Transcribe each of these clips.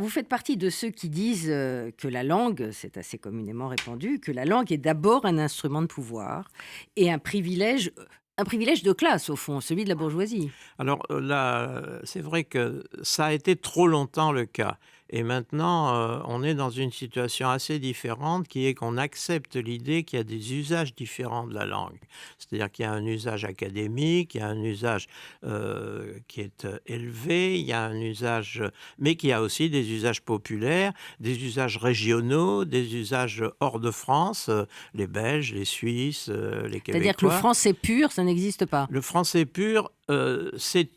vous faites partie de ceux qui disent, que la langue, c'est assez communément répandu, que la langue est d'abord un instrument de pouvoir et un privilège de classe au fond, celui de la bourgeoisie. Alors, là, c'est vrai que ça a été trop longtemps le cas et maintenant, on est dans une situation assez différente qui est qu'on accepte l'idée qu'il y a des usages différents de la langue. C'est-à-dire qu'il y a un usage académique, il y a un usage, qui est, élevé, il y a un usage, mais qu'il y a aussi des usages populaires, des usages régionaux, des usages hors de France, les Belges, les Suisses, les C'est-à-dire que le Québécois. français pur, ça n'existe pas? Le français pur, c'est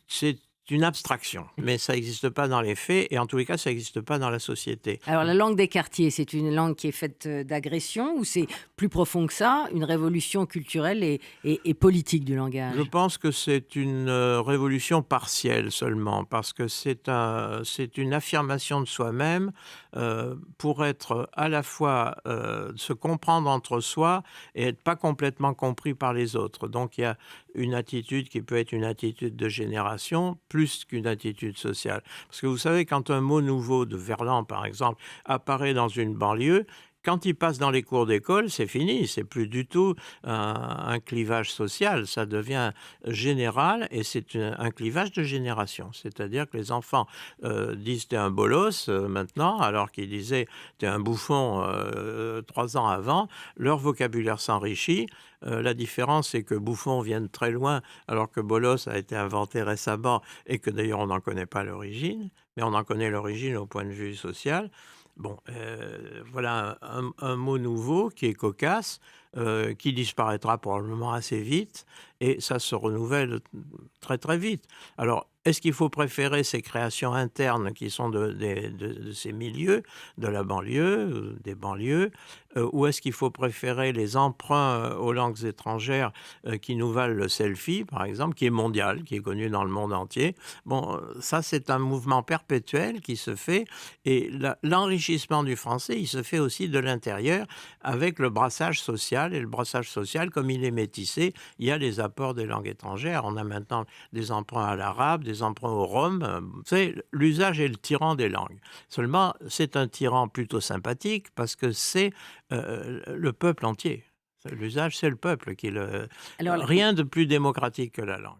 une abstraction, mais ça n'existe pas dans les faits et en tous les cas, ça n'existe pas dans la société. Alors la langue des quartiers, c'est une langue qui est faite, d'agressions ou c'est plus profond que ça, une révolution culturelle et politique du Je langage? pense que c'est une, révolution partielle seulement parce que c'est une affirmation de soi-même, pour être à la fois, se comprendre entre soi et être pas complètement compris par les autres. Donc il y a une attitude qui peut être une attitude de génération plus qu'une attitude sociale. Parce que vous savez, quand un mot nouveau de Verlan, par exemple, apparaît dans une banlieue, quand il passe dans les cours d'école, c'est fini, c'est plus du tout un clivage social, ça devient général et c'est un clivage de génération. C'est-à-dire que les enfants disent t'es un bolos maintenant, alors qu'ils disaient t'es un bouffon 3 ans avant. Leur vocabulaire s'enrichit. La différence, c'est que bouffon vient de très loin, alors que bolos a été inventé récemment et que d'ailleurs on n'en connaît pas l'origine, mais on en connaît l'origine au point de vue social. Bon, voilà un mot nouveau qui est cocasse, qui disparaîtra probablement assez vite et ça se renouvelle très, très vite. Alors, est-ce qu'il faut préférer ces créations internes qui sont de ces milieux, de la banlieue, des banlieues, ou est-ce qu'il faut préférer les emprunts, aux langues étrangères, qui nous valent le selfie, par exemple, qui est mondial, qui est connu dans le monde entier? Bon, ça, c'est un mouvement perpétuel qui se fait et l'enrichissement du français, il se fait aussi de l'intérieur avec le brassage social et le brassage social, comme il est métissé, il y a les apports des langues étrangères. On a maintenant des emprunts à l'arabe, des emprunts au rome. Vous savez, l'usage est le tyran des langues. Seulement, c'est un tyran plutôt sympathique parce que c'est le peuple entier. L'usage, c'est le peuple qui le... Alors Rien de plus démocratique que la langue.